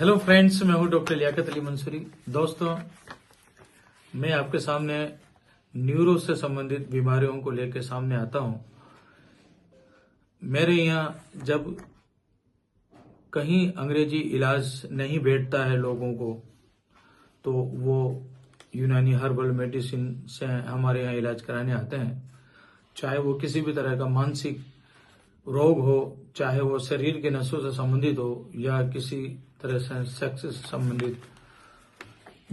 Hello friends, मैं हूं doctor Liaquat Ali Mansuri. दोस्तों, मैं आपके सामने न्यूरो से संबंधित बीमारियों को लेकर सामने आता हूं। मेरे यहाँ जब कहीं अंग्रेजी इलाज नहीं बैठता है लोगों को, तो वो यूनानी हर्बल मेडिसिन से हमारे यहाँ इलाज कराने आते हैं। चाहे वो किसी भी तरह का मानसिक रोग हो, चाहे वो शरीर के नसों से संबंधित हो, या किसी तरह से सेक्स से संबंधित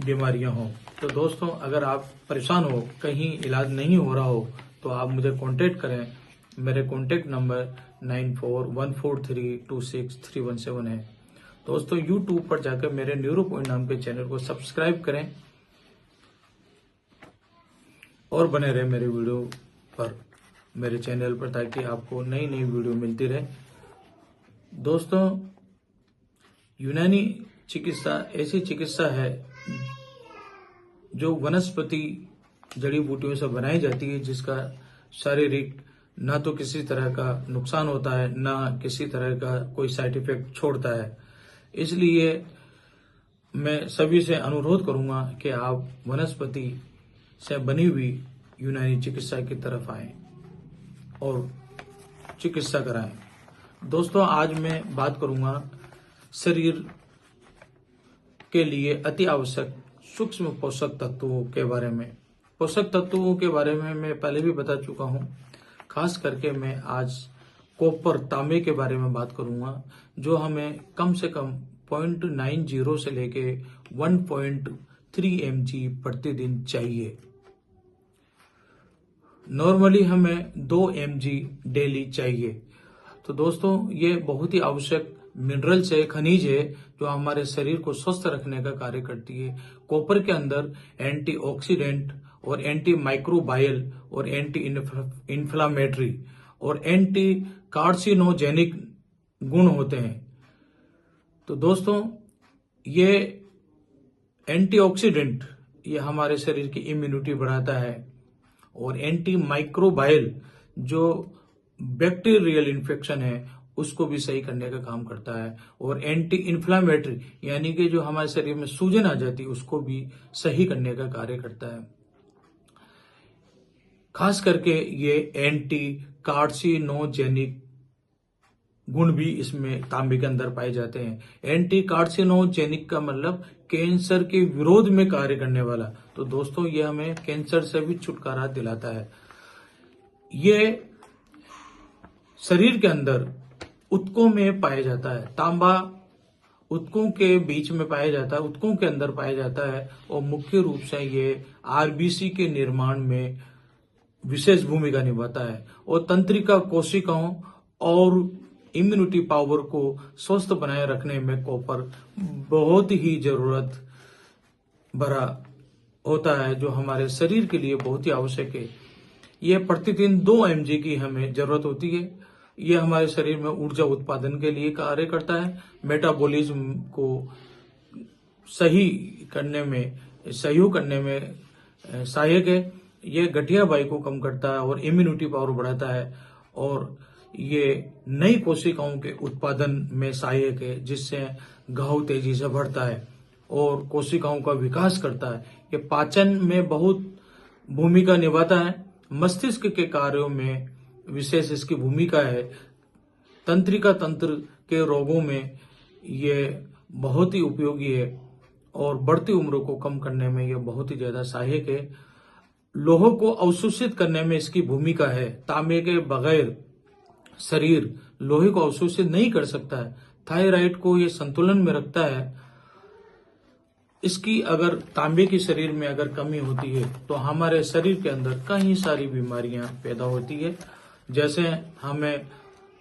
बीमारियां हो। तो दोस्तों, अगर आप परेशान हो, कहीं इलाज नहीं हो रहा हो, तो आप मुझे कांटेक्ट करें। मेरे कांटेक्ट नंबर 9414326317 है। दोस्तों, यूट्यूब पर जाकर मेरे न्यूरो पॉइंट नाम के चैनल को सब्सक्राइब करें और बने रहे मेरे वीडियो पर, मेरे चैनल पर, ताकि आपको नई नई वीडियो मिलती रहे। दोस्तों, यूनानी चिकित्सा ऐसी चिकित्सा है जो वनस्पति जड़ी बूटियों से बनाई जाती है, जिसका शारीरिक ना तो किसी तरह का नुकसान होता है, ना किसी तरह का कोई साइड इफेक्ट छोड़ता है। इसलिए मैं सभी से अनुरोध करूंगा कि आप वनस्पति से बनी हुई यूनानी चिकित्सा की तरफ आएं और चिकित्सा कराएं। दोस्तों, आज मैं बात करूंगा शरीर के लिए अति आवश्यक सूक्ष्म पोषक तत्वों के बारे में। पोषक तत्वों के बारे में मैं पहले भी बता चुका हूं। खास करके मैं आज कॉपर, तांबे के बारे में बात करूंगा, जो हमें कम से कम 0.90 से लेके 1.3 mg प्रतिदिन चाहिए। नॉर्मली हमें 2 mg डेली चाहिए। तो दोस्तों, ये बहुत ही आवश्यक मिनरल्स है, खनिज है, जो हमारे शरीर को स्वस्थ रखने का कार्य करती है। कॉपर के अंदर एंटीऑक्सीडेंट और एंटी माइक्रोबायल और एंटी इन्फ्लामेटरी और एंटी कार्सिनोजेनिक गुण होते हैं। तो दोस्तों, ये एंटीऑक्सीडेंट ये हमारे शरीर की इम्यूनिटी बढ़ाता है, और एंटी माइक्रोबायल जो बैक्टीरियल इन्फेक्शन है उसको भी सही करने का काम करता है, और एंटी इन्फ्लामेटरी यानी कि जो हमारे शरीर में सूजन आ जाती है उसको भी सही करने का कार्य करता है। खास करके ये एंटी कार्सिनोजेनिक गुण भी इसमें तांबे के अंदर पाए जाते हैं। एंटी कार्सिनोजेनिक का मतलब कैंसर के विरोध में कार्य करने वाला। तो दोस्तों, ये हमें कैंसर से भी छुटकारा दिलाता है। ये शरीर के अंदर ऊतकों में पाया जाता है। तांबा ऊतकों के बीच में पाया जाता है, ऊतकों के अंदर पाया जाता है, और मुख्य रूप से ये आरबीसी के निर्माण में विशेष भूमिका निभाता है, और तंत्रिका कोशिकाओं और इम्यूनिटी पावर को स्वस्थ बनाए रखने में कॉपर बहुत ही जरूरत भरा होता है, जो हमारे शरीर के लिए बहुत ही आवश्यक है। यह प्रतिदिन 2 mg की हमें जरूरत होती है। यह हमारे शरीर में ऊर्जा उत्पादन के लिए कार्य करता है, मेटाबॉलिज्म को सही करने में, सहयोग करने में सहायक है। यह गठियाबाई को कम करता है और इम्यूनिटी पावर बढ़ाता है, और ये नई कोशिकाओं के उत्पादन में सहायक है, जिससे घाव तेजी से बढ़ता है और कोशिकाओं का विकास करता है। ये पाचन में बहुत भूमिका निभाता है। मस्तिष्क के कार्यों में विशेष इसकी भूमिका है। तंत्रिका तंत्र के रोगों में ये बहुत ही उपयोगी है, और बढ़ती उम्र को कम करने में यह बहुत ही ज्यादा सहायक है। लोह को अवशोषित करने में इसकी भूमिका है। तांबे के बगैर शरीर लोहे को अवशोषित नहीं कर सकता है। थायराइड को यह संतुलन में रखता है। इसकी अगर तांबे की शरीर में अगर कमी होती है, तो हमारे शरीर के अंदर कई सारी बीमारियां पैदा होती है। जैसे हमें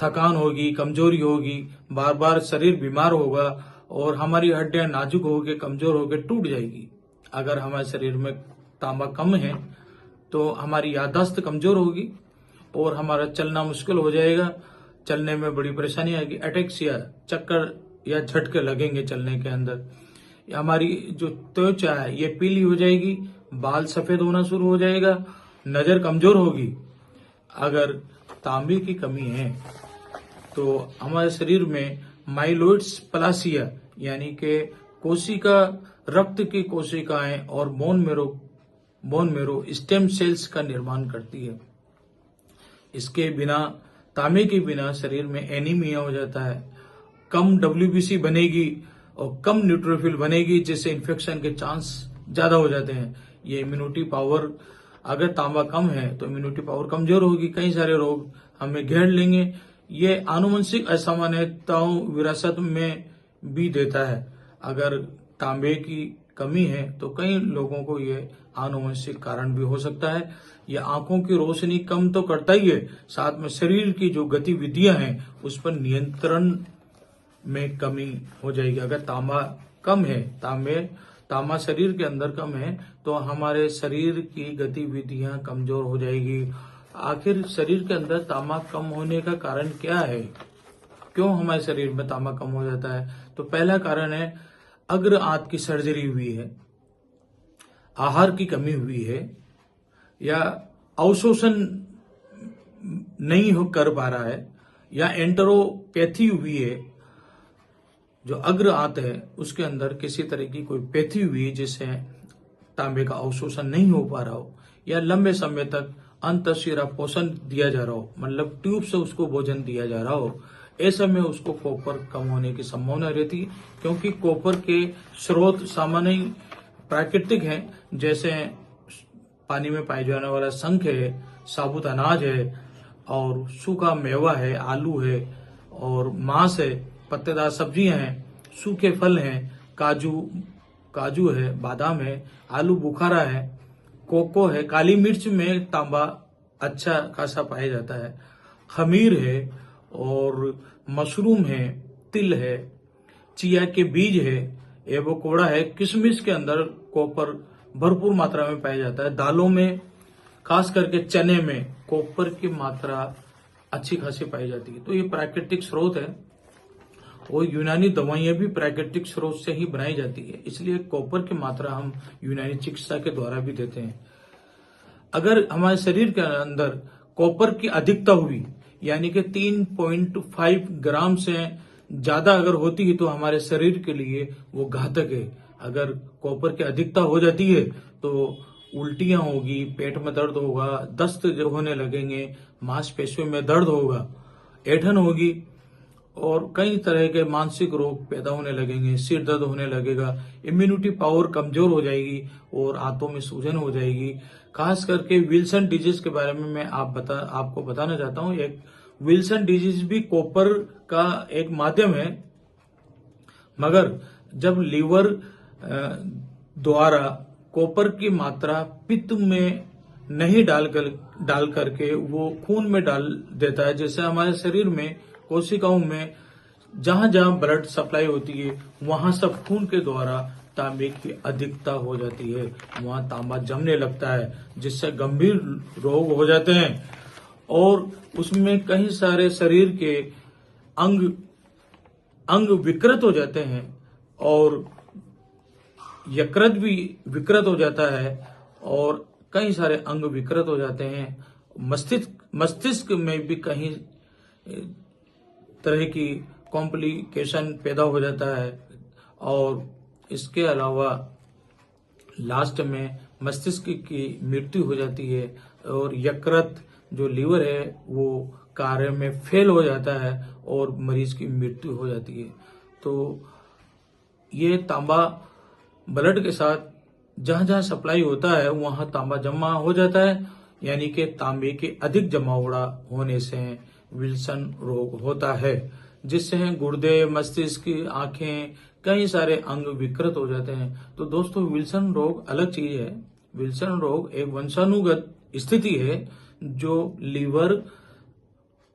थकान होगी, कमजोरी होगी, बार बार शरीर बीमार होगा, और हमारी हड्डियां नाजुक होकर, कमजोर होकर टूट जाएगी। अगर हमारे शरीर में तांबा कम है तो हमारी याददाश्त कमजोर होगी, और हमारा चलना मुश्किल हो जाएगा, चलने में बड़ी परेशानी आएगी, अटैक्सिया, चक्कर या झटके लगेंगे चलने के अंदर। हमारी जो त्वचा है ये पीली हो जाएगी, बाल सफेद होना शुरू हो जाएगा, नजर कमजोर होगी। अगर तांबे की कमी है तो हमारे शरीर में माइलोइड्स प्लासिया यानी कि कोशिका, रक्त की कोशिकाएं और बोन मेरो स्टेम सेल्स का निर्माण करती है। इसके बिना, तांबे के बिना शरीर में एनीमिया हो जाता है, कम डब्ल्यूबीसी बनेगी और कम न्यूट्रोफिल बनेगी, जिससे इन्फेक्शन के चांस ज्यादा हो जाते हैं। ये इम्यूनिटी पावर, अगर तांबा कम है तो इम्यूनिटी पावर कमजोर होगी, कई सारे रोग हमें घेर लेंगे। ये आनुवंशिक असामान्यताओं विरासत में भी देता है। अगर तांबे की कमी है तो कई लोगों को ये आनुवंशिक कारण भी हो सकता है। यह आंखों की रोशनी कम तो करता ही है, साथ में शरीर की जो गतिविधियां हैं उस पर नियंत्रण में कमी हो जाएगी। अगर तांबा कम है, तांबा शरीर के अंदर कम है तो हमारे शरीर की गतिविधियां कमजोर हो जाएगी। आखिर शरीर के अंदर तांबा कम होने का कारण क्या है? क्यों हमारे शरीर में तांबा कम हो जाता है? तो पहला कारण है अग्र आंत की सर्जरी हुई है, आहार की कमी हुई है, या अवशोषण नहीं कर पा रहा है, या एंटेरोपैथी हुई है। जो अग्र आंत है उसके अंदर किसी तरह की कोई पैथी हुई जिससे तांबे का अवशोषण नहीं हो पा रहा हो, या लंबे समय तक अंतःशिरा पोषण दिया जा रहा हो, मतलब ट्यूब से उसको भोजन दिया जा रहा हो, ऐसे में उसको कॉपर कम होने की संभावना रहती है। क्योंकि कॉपर के स्रोत सामान्य प्राकृतिक हैं, जैसे पानी में पाए जाने वाला शंख है, साबुत अनाज है, और सूखा मेवा है, आलू है, और मांस है, पत्तेदार सब्जियां हैं, सूखे फल हैं, काजू है, बादाम है, आलू बुखारा है, कोको है, काली मिर्च में तांबा अच्छा खासा पाया जाता है, खमीर है, और मशरूम है, तिल है, चिया के बीज है, एवोकाडो है, किशमिश के अंदर कॉपर भरपूर मात्रा में पाया जाता है। दालों में, खास करके चने में कॉपर की मात्रा अच्छी खासी पाई जाती है। तो ये प्राकृतिक स्रोत है, और यूनानी दवाइयां भी प्राकृतिक स्रोत से ही बनाई जाती है, इसलिए कॉपर की मात्रा हम यूनानी चिकित्सा के द्वारा भी देते हैं। अगर हमारे शरीर के अंदर कॉपर की अधिकता हुई, यानी कि 3.5 ग्राम से ज्यादा अगर होती है तो हमारे शरीर के लिए वो घातक है। अगर कॉपर की अधिकता हो जाती है तो उल्टियां होगी, पेट में दर्द होगा, दस्त होने लगेंगे, मांसपेशियों में दर्द होगा, ऐंठन होगी, और कई तरह के मानसिक रोग पैदा होने लगेंगे, सिर दर्द होने लगेगा, इम्यूनिटी पावर कमजोर हो जाएगी, और आंतों में सूजन हो जाएगी। खास करके विल्सन डिजीज के बारे में मैं आपको बताना चाहता हूं। एक विल्सन डिजीज भी कॉपर का एक माध्यम है, मगर जब लीवर द्वारा कॉपर की मात्रा पित्त में नहीं डाल करके वो खून में डाल देता है, जैसे हमारे शरीर में कोशिकाओं में जहां जहां ब्लड सप्लाई होती है वहां सब खून के द्वारा तांबे की अधिकता हो जाती है, वहां तांबा जमने लगता है, जिससे गंभीर रोग हो जाते हैं, और उसमें कई सारे शरीर के अंग विकृत हो जाते हैं, और यकृत भी विकृत हो जाता है, और कई सारे अंग विकृत हो जाते हैं। मस्तिष्क में भी कहीं तरह की कॉम्प्लिकेशन पैदा हो जाता है, और इसके अलावा लास्ट में मस्तिष्क की मृत्यु हो जाती है, और यकृत जो लीवर है वो कार्य में फेल हो जाता है और मरीज की मृत्यु हो जाती है। तो ये तांबा ब्लड के साथ जहां जहां सप्लाई होता है वहां तांबा जमा हो जाता है, यानी कि तांबे के अधिक जमावड़ा होने से विल्सन रोग होता है, जिससे गुर्दे, मस्तिष्क, आंखें, कई सारे अंग विकृत हो जाते हैं। तो दोस्तों, विल्सन रोग अलग चीज है। विल्सन रोग एक वंशानुगत स्थिति है जो लीवर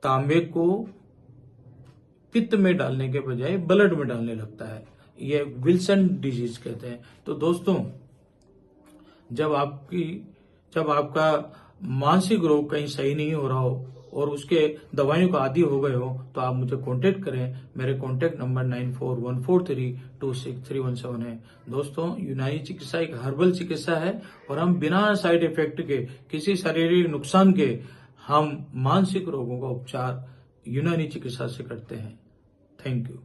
तांबे को पित्त में डालने के बजाय ब्लड में डालने लगता है, ये विल्सन डिजीज कहते हैं। तो दोस्तों, जब आपका मानसिक रोग कहीं सही नहीं हो रहा हो और उसके दवाइयों का आदी हो गए हो तो आप मुझे कांटेक्ट करें। मेरे कांटेक्ट नंबर 9414326317 है। दोस्तों, यूनानी चिकित्सा एक हर्बल चिकित्सा है और हम बिना साइड इफेक्ट के, किसी शारीरिक नुकसान के, हम मानसिक रोगों का उपचार यूनानी चिकित्सा से करते हैं। Thank you.